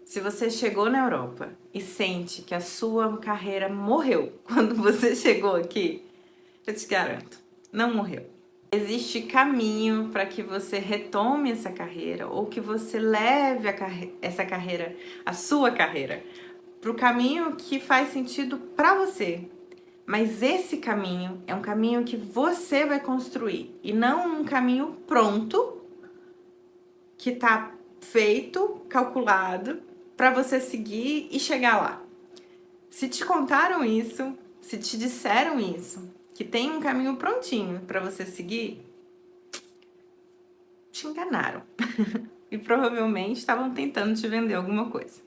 Se você chegou na Europa e sente que a sua carreira morreu quando você chegou aqui, eu te garanto, não morreu. Existe caminho para que você retome essa carreira ou que você leve essa carreira, a sua carreira, para o caminho que faz sentido para você. Mas esse caminho é um caminho que você vai construir e não um caminho pronto que está feito, calculado para você seguir e chegar lá. Se te contaram isso, se te disseram isso, que tem um caminho prontinho para você seguir, te enganaram. E provavelmente estavam tentando te vender alguma coisa.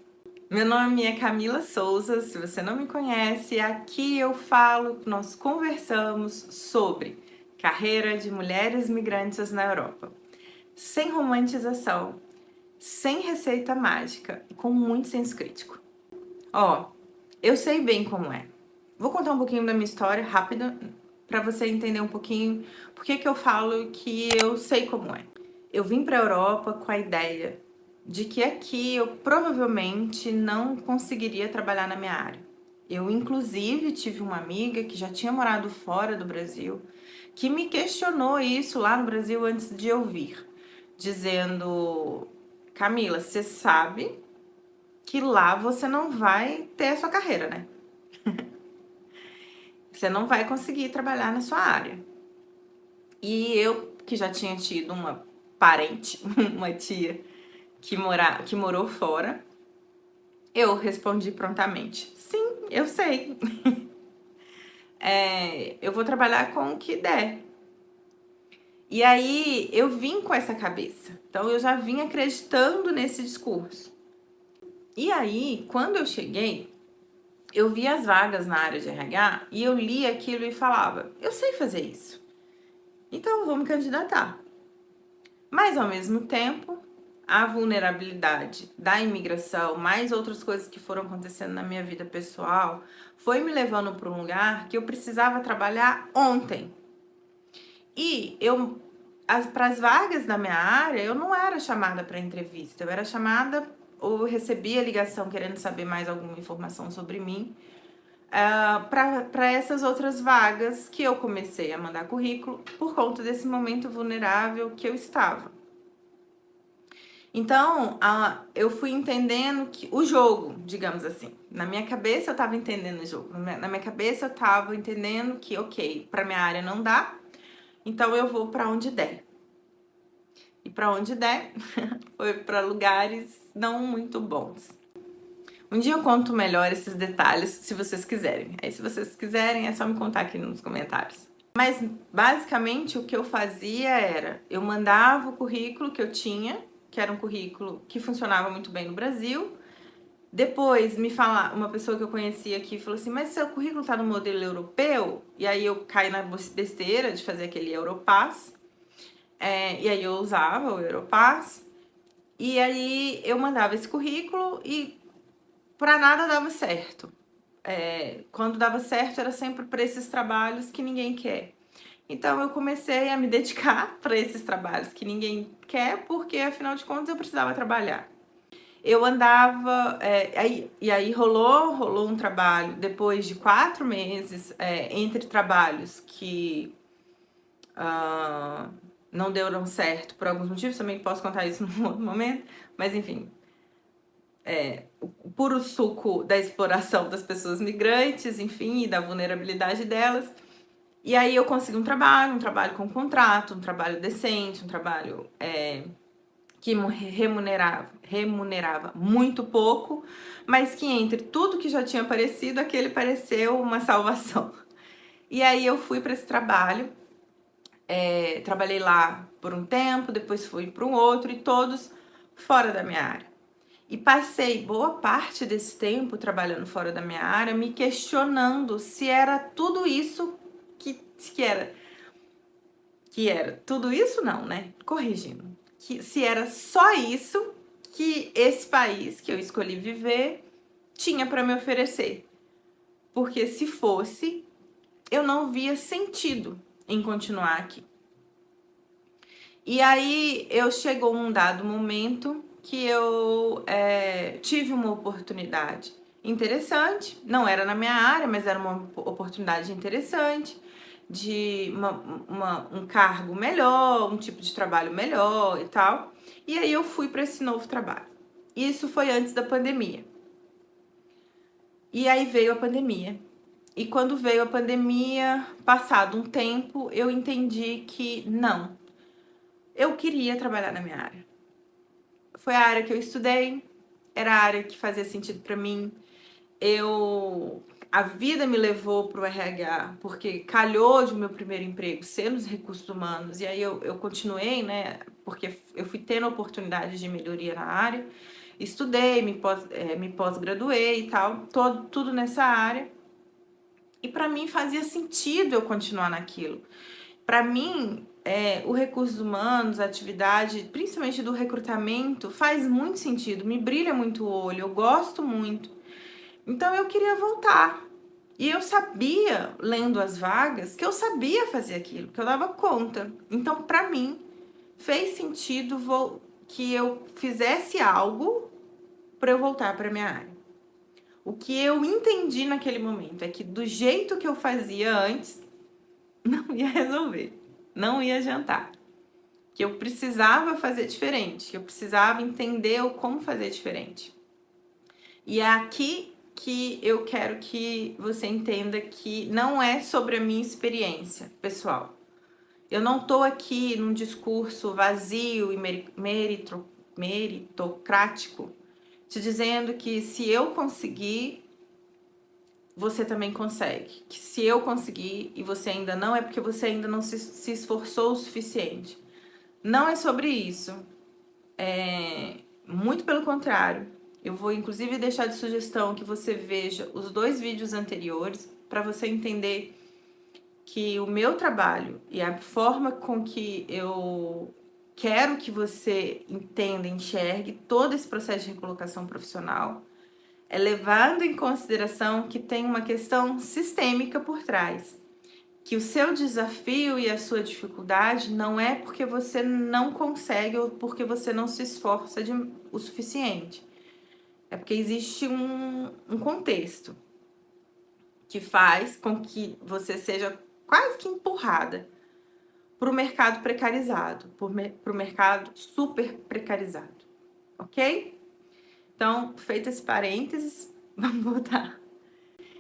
Meu nome é Camila Souza, se você não me conhece, aqui eu falo, nós conversamos sobre carreira de mulheres migrantes na Europa. Sem romantização, sem receita mágica e com muito senso crítico. Ó, eu sei bem como é. Vou contar um pouquinho da minha história rápida para você entender um pouquinho por que eu falo que eu sei como é. Eu vim para a Europa com a ideia de que aqui eu provavelmente não conseguiria trabalhar na minha área. Eu, inclusive, tive uma amiga que já tinha morado fora do Brasil, que me questionou isso lá no Brasil antes de eu vir, dizendo: Camila, você sabe que lá você não vai ter a sua carreira, né? Você não vai conseguir trabalhar na sua área. E eu, que já tinha tido uma parente, uma tia, que morou fora, eu respondi prontamente: sim, eu sei. Eu vou trabalhar com o que der. E aí eu vim com essa cabeça. Então eu já vim acreditando nesse discurso. E aí, quando eu cheguei, eu vi as vagas na área de RH e eu li aquilo e falava: eu sei fazer isso, então eu vou me candidatar. Mas ao mesmo tempo, a vulnerabilidade da imigração, mais outras coisas que foram acontecendo na minha vida pessoal, foi me levando para um lugar que eu precisava trabalhar ontem. E para as vagas da minha área, eu não era chamada para entrevista, eu era chamada ou recebia ligação querendo saber mais alguma informação sobre mim, para essas outras vagas que eu comecei a mandar currículo por conta desse momento vulnerável que eu estava. Então, eu fui entendendo que o jogo, digamos assim, na minha cabeça eu estava entendendo o jogo, na minha cabeça eu estava entendendo que, ok, para minha área não dá, então eu vou para onde der. E para onde der, foi para lugares não muito bons. Um dia eu conto melhor esses detalhes, se vocês quiserem. Aí, se vocês quiserem, é só me contar aqui nos comentários. Mas, basicamente, o que eu fazia era, eu mandava o currículo que eu tinha, que era um currículo que funcionava muito bem no Brasil. Depois, uma pessoa que eu conhecia aqui falou assim: mas seu currículo tá no modelo europeu? E aí eu caí na besteira de fazer aquele Europass. E aí eu usava o Europass. E aí eu mandava esse currículo e para nada dava certo. Quando dava certo era sempre para esses trabalhos que ninguém quer. Então eu comecei a me dedicar para esses trabalhos que ninguém quer, porque afinal de contas eu precisava trabalhar. Eu andava, aí rolou um trabalho depois de 4 meses, entre trabalhos que não deram certo por alguns motivos, também posso contar isso num outro momento, mas enfim, o puro suco da exploração das pessoas migrantes, enfim, e da vulnerabilidade delas. E aí eu consegui um trabalho com contrato, um trabalho decente, um trabalho que remunerava muito pouco, mas que entre tudo que já tinha aparecido, aquele pareceu uma salvação. E aí eu fui para esse trabalho, trabalhei lá por um tempo, depois fui para um outro, e todos fora da minha área. E passei boa parte desse tempo trabalhando fora da minha área, me questionando se era tudo isso que era. Que era tudo isso, não, né? Corrigindo. Que se era só isso que esse país que eu escolhi viver tinha para me oferecer. Porque se fosse, eu não via sentido em continuar aqui. E aí chegou um dado momento que eu tive uma oportunidade interessante, não era na minha área, mas era uma oportunidade interessante, de um cargo melhor, um tipo de trabalho melhor e tal. E aí eu fui para esse novo trabalho. Isso foi antes da pandemia. E aí veio a pandemia. E quando veio a pandemia, passado um tempo, eu entendi que não, eu queria trabalhar na minha área. Foi a área que eu estudei, era a área que fazia sentido para mim. A vida me levou para o RH, porque calhou de meu primeiro emprego ser nos recursos humanos, e aí eu continuei, né, porque eu fui tendo oportunidades de melhoria na área, estudei, me pós-graduei e tal, tudo nessa área, e para mim fazia sentido eu continuar naquilo. Para mim, o recursos humanos, a atividade, principalmente do recrutamento, faz muito sentido, me brilha muito o olho, eu gosto muito. Então eu queria voltar. E eu sabia, lendo as vagas, que eu sabia fazer aquilo, que eu dava conta. Então, para mim, fez sentido que eu fizesse algo para eu voltar para minha área. O que eu entendi naquele momento é que do jeito que eu fazia antes, não ia resolver, não ia adiantar. Que eu precisava fazer diferente, que eu precisava entender como fazer diferente. E é aqui que eu quero que você entenda que não é sobre a minha experiência pessoal. Eu não estou aqui num discurso vazio e meritocrático te dizendo que se eu conseguir, você também consegue. Que se eu conseguir e você ainda não, é porque você ainda não se esforçou o suficiente. Não é sobre isso. Muito pelo contrário. Eu vou inclusive deixar de sugestão que você veja os 2 vídeos anteriores para você entender que o meu trabalho e a forma com que eu quero que você entenda, enxergue todo esse processo de recolocação profissional é levando em consideração que tem uma questão sistêmica por trás. Que o seu desafio e a sua dificuldade não é porque você não consegue ou porque você não se esforça o suficiente. É porque existe um contexto que faz com que você seja quase que empurrada para o mercado precarizado, para o mercado super precarizado, ok? Então, feito esse parênteses, vamos voltar.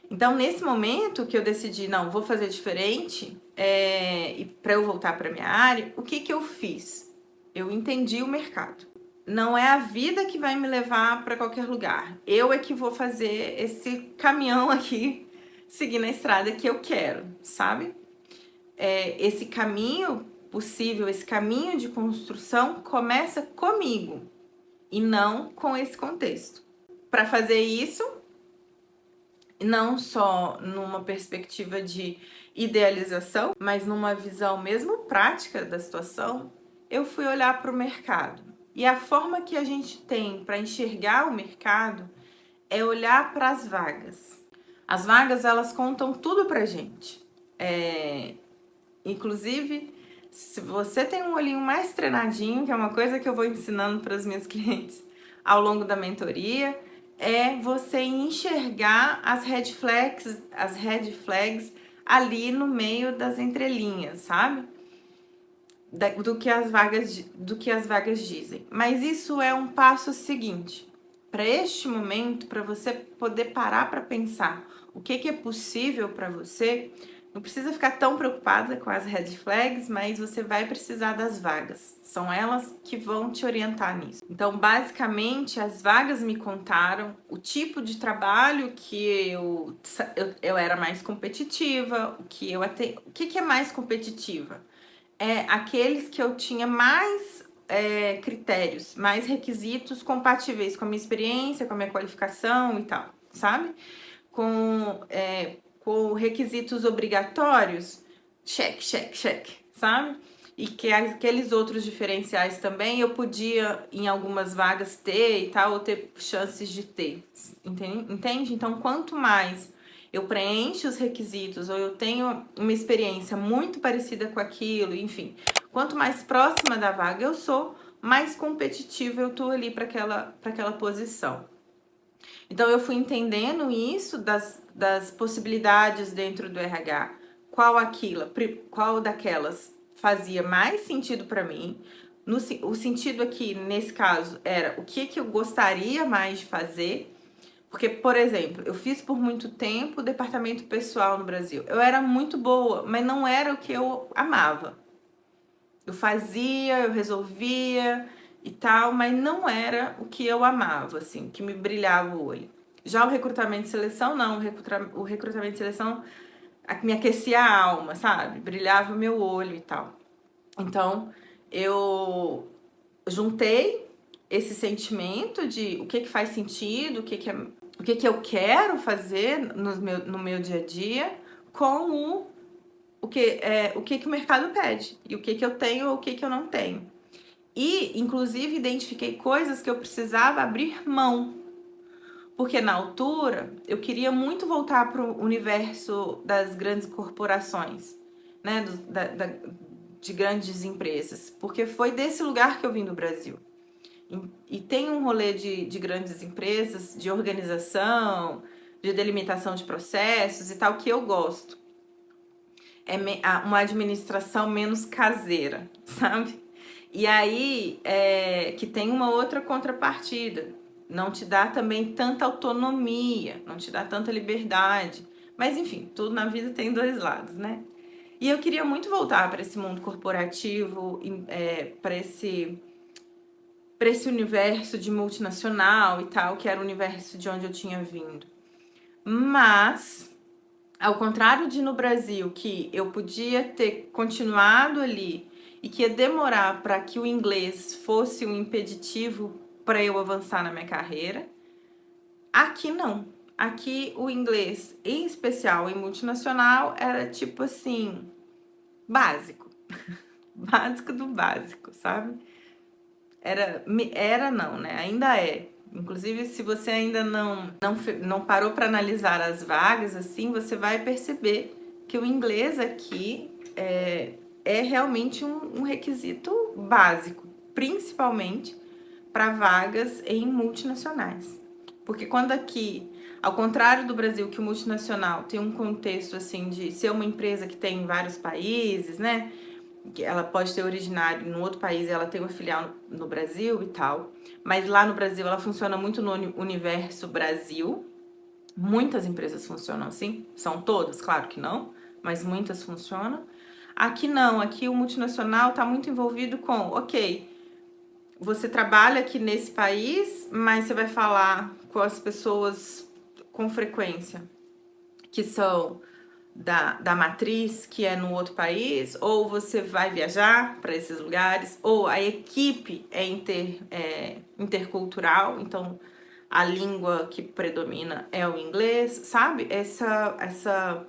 Então, nesse momento que eu decidi, não, vou fazer diferente, e para eu voltar para minha área, o que eu fiz? Eu entendi o mercado. Não é a vida que vai me levar para qualquer lugar. Eu é que vou fazer esse caminhão aqui, seguir na estrada que eu quero, sabe? Esse caminho possível, esse caminho de construção começa comigo e não com esse contexto. Para fazer isso, não só numa perspectiva de idealização, mas numa visão mesmo prática da situação, eu fui olhar para o mercado. E a forma que a gente tem para enxergar o mercado é olhar para as vagas. As vagas, elas contam tudo pra gente. Inclusive, se você tem um olhinho mais treinadinho, que é uma coisa que eu vou ensinando para os meus clientes ao longo da mentoria, é você enxergar as red flags ali no meio das entrelinhas, sabe? Do que as vagas dizem. Mas isso é um passo seguinte. Para este momento, para você poder parar para pensar o que é possível para você, não precisa ficar tão preocupada com as red flags, mas você vai precisar das vagas. São elas que vão te orientar nisso. Então, basicamente, as vagas me contaram o tipo de trabalho que eu era mais competitiva, o que é mais competitiva? Aqueles que eu tinha mais critérios, mais requisitos compatíveis com a minha experiência, com a minha qualificação e tal, sabe? Com requisitos obrigatórios, check, sabe? E que aqueles outros diferenciais também eu podia, em algumas vagas, ter e tal, ou ter chances de ter, entende? Então, quanto mais eu preencho os requisitos ou eu tenho uma experiência muito parecida com aquilo, enfim, quanto mais próxima da vaga eu sou, mais competitiva eu tô ali para aquela posição. Então eu fui entendendo isso das possibilidades dentro do RH, qual daquelas fazia mais sentido para mim. O sentido aqui, nesse caso, era o que eu gostaria mais de fazer. Porque, por exemplo, eu fiz por muito tempo departamento pessoal no Brasil. Eu era muito boa, mas não era o que eu amava. Eu fazia, eu resolvia e tal, mas não era o que eu amava, assim, que me brilhava o olho. Já o recrutamento e seleção, não. O recrutamento e seleção me aquecia a alma, sabe? Brilhava o meu olho e tal. Então, eu juntei esse sentimento de o que faz sentido, o que eu quero fazer no meu dia a dia com o que o mercado pede e o que eu tenho ou o que eu não tenho. E, inclusive, identifiquei coisas que eu precisava abrir mão. Porque na altura eu queria muito voltar para o universo das grandes corporações, né? De grandes empresas. Porque foi desse lugar que eu vim do Brasil. E tem um rolê de grandes empresas, de organização, de delimitação de processos e tal, que eu gosto. É uma administração menos caseira, sabe? E aí, que tem uma outra contrapartida. Não te dá também tanta autonomia, não te dá tanta liberdade. Mas, enfim, tudo na vida tem dois lados, né? E eu queria muito voltar para esse mundo corporativo, para esse universo de multinacional e tal, que era o universo de onde eu tinha vindo. Mas, ao contrário de no Brasil, que eu podia ter continuado ali e que ia demorar para que o inglês fosse um impeditivo para eu avançar na minha carreira, aqui não. Aqui o inglês, em especial em multinacional, era tipo assim, básico. Básico do básico, sabe? Era não, né? Ainda é. Inclusive, se você ainda não parou para analisar as vagas, assim, você vai perceber que o inglês aqui é realmente um requisito básico, principalmente para vagas em multinacionais. Porque quando aqui, ao contrário do Brasil, que o multinacional tem um contexto assim de ser uma empresa que tem em vários países, né? Que ela pode ter originário no outro país e ela tem uma filial no Brasil e tal. Mas lá no Brasil ela funciona muito no universo Brasil. Muitas empresas funcionam assim. São todas? Claro que não, mas muitas funcionam. Aqui não, aqui o multinacional está muito envolvido com, ok, você trabalha aqui nesse país, mas você vai falar com as pessoas com frequência, que são da matriz, que é no outro país, ou você vai viajar para esses lugares, ou a equipe é intercultural, então a língua que predomina é o inglês, sabe? Essa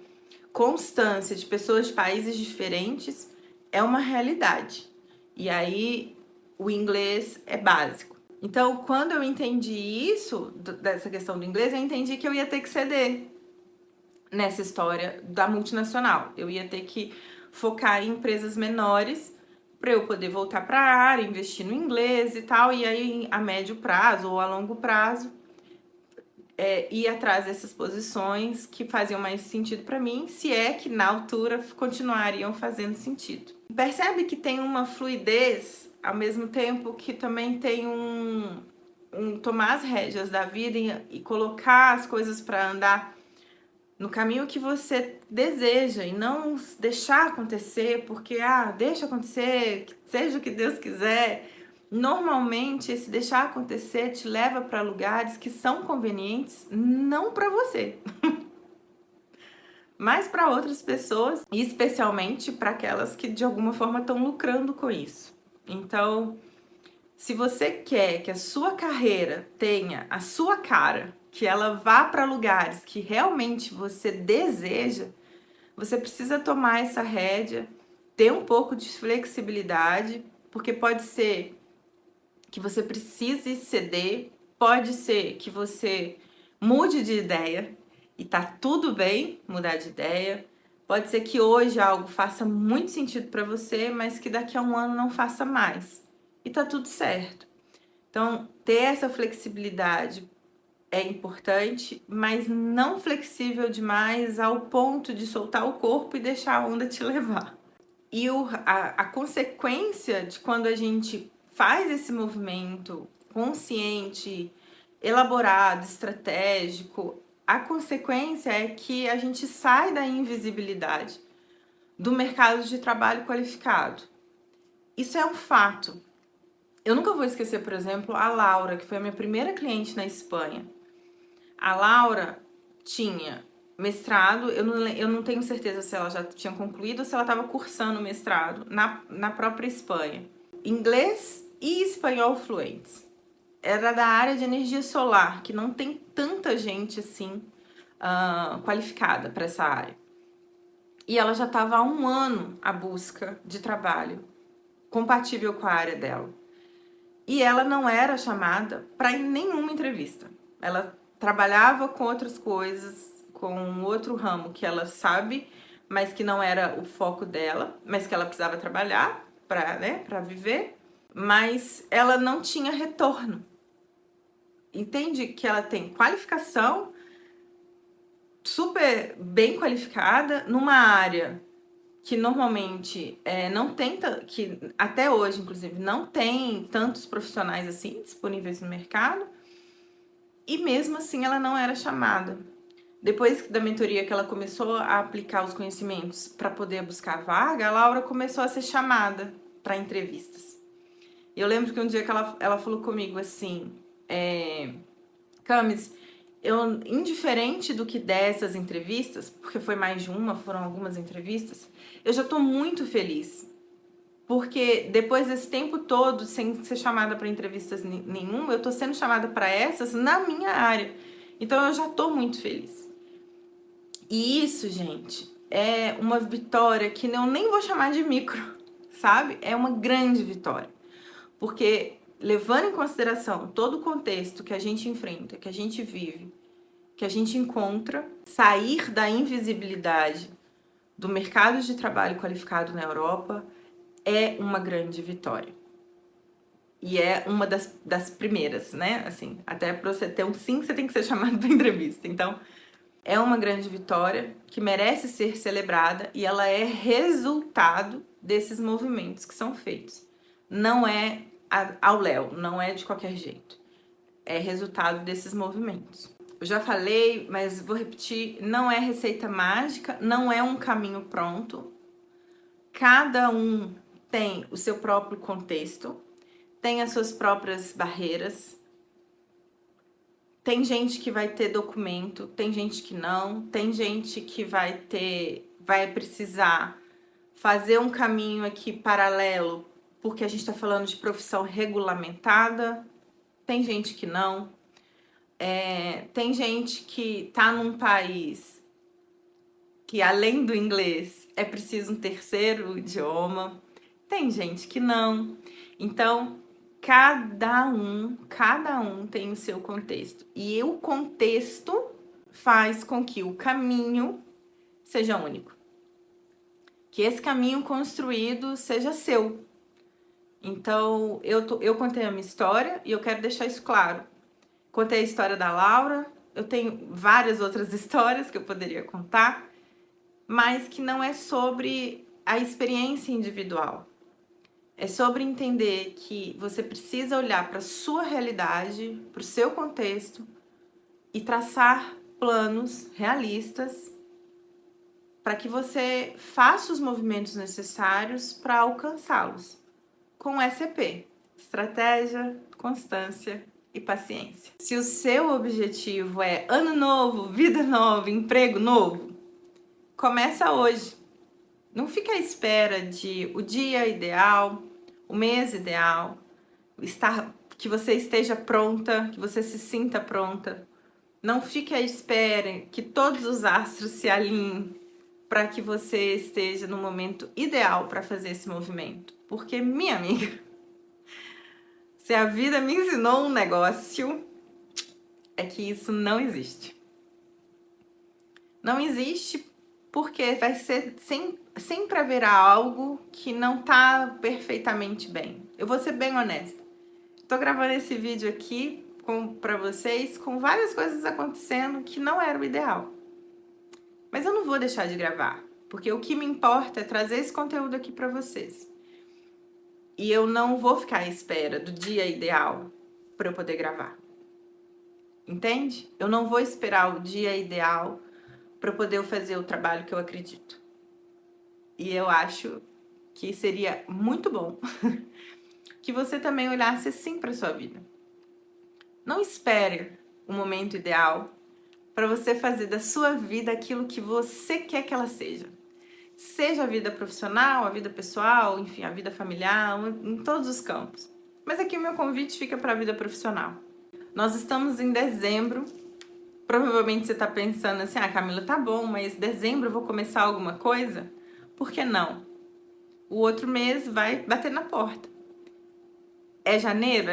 constância de pessoas de países diferentes é uma realidade. E aí o inglês é básico. Então, quando eu entendi isso, dessa questão do inglês, eu entendi que eu ia ter que ceder nessa história da multinacional. Eu ia ter que focar em empresas menores para eu poder voltar para a área, investir no inglês e tal, e aí a médio prazo ou a longo prazo ir atrás dessas posições que faziam mais sentido para mim, se é que na altura continuariam fazendo sentido. Percebe que tem uma fluidez, ao mesmo tempo que também tem um tomar as rédeas da vida e colocar as coisas para andar no caminho que você deseja e não deixar acontecer porque, deixa acontecer, seja o que Deus quiser. Normalmente, esse deixar acontecer te leva para lugares que são convenientes não para você, mas para outras pessoas, e especialmente para aquelas que de alguma forma estão lucrando com isso. Então, se você quer que a sua carreira tenha a sua cara, que ela vá para lugares que realmente você deseja, você precisa tomar essa rédea, ter um pouco de flexibilidade, porque pode ser que você precise ceder, pode ser que você mude de ideia e tá tudo bem mudar de ideia. Pode ser que hoje algo faça muito sentido para você, mas que daqui a um ano não faça mais. e tá tudo certo. Então, ter essa flexibilidade é importante, mas não flexível demais ao ponto de soltar o corpo e deixar a onda te levar. E a consequência de quando a gente faz esse movimento consciente, elaborado, estratégico, a consequência é que a gente sai da invisibilidade do mercado de trabalho qualificado. Isso é um fato. Eu nunca vou esquecer, por exemplo, a Laura, que foi a minha primeira cliente na Espanha. A Laura tinha mestrado, eu não tenho certeza se ela já tinha concluído ou se ela estava cursando o mestrado na própria Espanha. Inglês e espanhol fluentes. Era da área de energia solar, que não tem tanta gente assim qualificada para essa área. E ela já estava há 1 ano à busca de trabalho compatível com a área dela. E ela não era chamada para nenhuma entrevista. Ela trabalhava com outras coisas, com outro ramo que ela sabe, mas que não era o foco dela, mas que ela precisava trabalhar para viver, mas ela não tinha retorno. Entende que ela tem qualificação, super bem qualificada, numa área que normalmente não tem, que até hoje, inclusive, não tem tantos profissionais assim disponíveis no mercado, e mesmo assim ela não era chamada. Depois da mentoria que ela começou a aplicar os conhecimentos para poder buscar vaga, a Laura começou a ser chamada para entrevistas. E eu lembro que um dia que ela falou comigo assim, Camis, eu, indiferente do que dessas entrevistas, porque foi mais de uma, foram algumas entrevistas, eu já tô muito feliz. Porque depois desse tempo todo, sem ser chamada para entrevistas nenhuma, eu tô sendo chamada para essas na minha área. Então eu já tô muito feliz. E isso, gente, é uma vitória que eu nem vou chamar de micro, sabe? É uma grande vitória. Porque levando em consideração todo o contexto que a gente enfrenta, que a gente vive, que a gente encontra, sair da invisibilidade do mercado de trabalho qualificado na Europa é uma grande vitória. E é uma das primeiras, né? Assim, até para você ter um sim, você tem que ser chamado para entrevista. Então, é uma grande vitória que merece ser celebrada e ela é resultado desses movimentos que são feitos. Não é ao léu, não é de qualquer jeito. É resultado desses movimentos. Eu já falei, mas vou repetir, não é receita mágica, não é um caminho pronto. Cada um tem o seu próprio contexto, tem as suas próprias barreiras. Tem gente que vai ter documento, tem gente que não, tem gente que vai precisar fazer um caminho aqui paralelo, porque a gente está falando de profissão regulamentada, tem gente que não. Tem gente que está num país que, além do inglês, é preciso um terceiro idioma. Tem gente que não. Então, cada um tem o seu contexto. E o contexto faz com que o caminho seja único. Que esse caminho construído seja seu. Então, eu contei a minha história e eu quero deixar isso claro. Contei a história da Laura, eu tenho várias outras histórias que eu poderia contar, mas que não é sobre a experiência individual. É sobre entender que você precisa olhar para a sua realidade, para o seu contexto e traçar planos realistas para que você faça os movimentos necessários para alcançá-los. Com SEP, estratégia, constância e paciência. Se o seu objetivo é ano novo, vida nova, emprego novo, começa hoje. Não fica à espera de o dia ideal, o mês ideal, que você esteja pronta, que você se sinta pronta. Não fique à espera que todos os astros se alinhem para que você esteja no momento ideal para fazer esse movimento. Porque, minha amiga, se a vida me ensinou um negócio, é que isso não existe. Não existe porque vai ser sempre haverá algo que não tá perfeitamente bem. Eu vou ser bem honesta. Tô gravando esse vídeo aqui pra vocês com várias coisas acontecendo que não era o ideal. Mas eu não vou deixar de gravar, porque o que me importa é trazer esse conteúdo aqui pra vocês. E eu não vou ficar à espera do dia ideal para eu poder gravar. Entende? Eu não vou esperar o dia ideal para eu poder fazer o trabalho que eu acredito. E eu acho que seria muito bom que você também olhasse assim para sua vida. Não espere o momento ideal para você fazer da sua vida aquilo que você quer que ela seja. Seja a vida profissional, a vida pessoal, enfim, a vida familiar, em todos os campos. Mas aqui o meu convite fica para a vida profissional. Nós estamos em dezembro. Provavelmente você está pensando assim, Camila, tá bom, mas dezembro eu vou começar alguma coisa? Por que não? O outro mês vai bater na porta. É janeiro,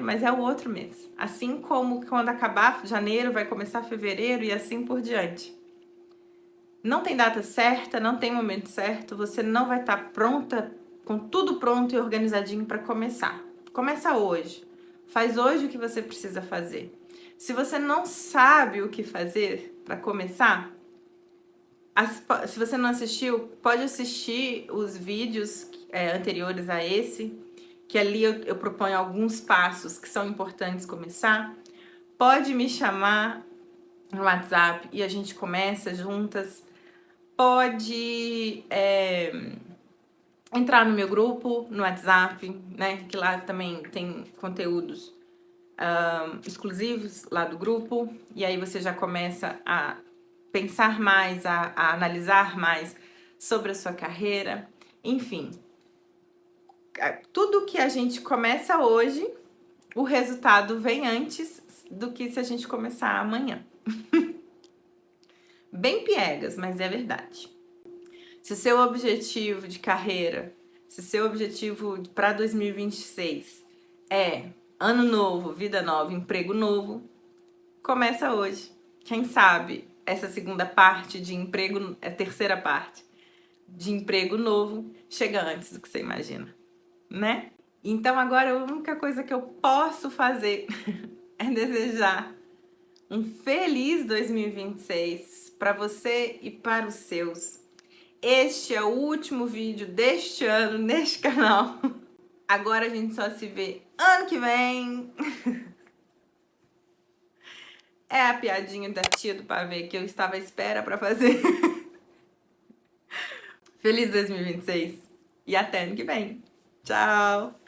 mas é o outro mês. Assim como quando acabar janeiro, vai começar fevereiro e assim por diante. Não tem data certa, não tem momento certo, você não vai estar pronta, com tudo pronto e organizadinho para começar. Começa hoje. Faz hoje o que você precisa fazer. Se você não sabe o que fazer para começar, se você não assistiu, pode assistir os vídeos anteriores a esse, que ali eu proponho alguns passos que são importantes começar. Pode me chamar no WhatsApp e a gente começa juntas. Pode entrar no meu grupo, no WhatsApp, né? Que lá também tem conteúdos exclusivos lá do grupo. E aí você já começa a pensar mais, a analisar mais sobre a sua carreira. Enfim, tudo que a gente começa hoje, o resultado vem antes do que se a gente começar amanhã. Bem piegas, mas é verdade. Se o seu objetivo de carreira, se o seu objetivo para 2026 é ano novo, vida nova, emprego novo, começa hoje. Quem sabe essa segunda parte de emprego, a terceira parte de emprego novo, chega antes do que você imagina, né? Então agora a única coisa que eu posso fazer é desejar um feliz 2026 para você e para os seus. Este é o último vídeo deste ano neste canal. Agora a gente só se vê ano que vem. É a piadinha da tia do pavê que eu estava à espera para fazer. Feliz 2026 e até ano que vem. Tchau!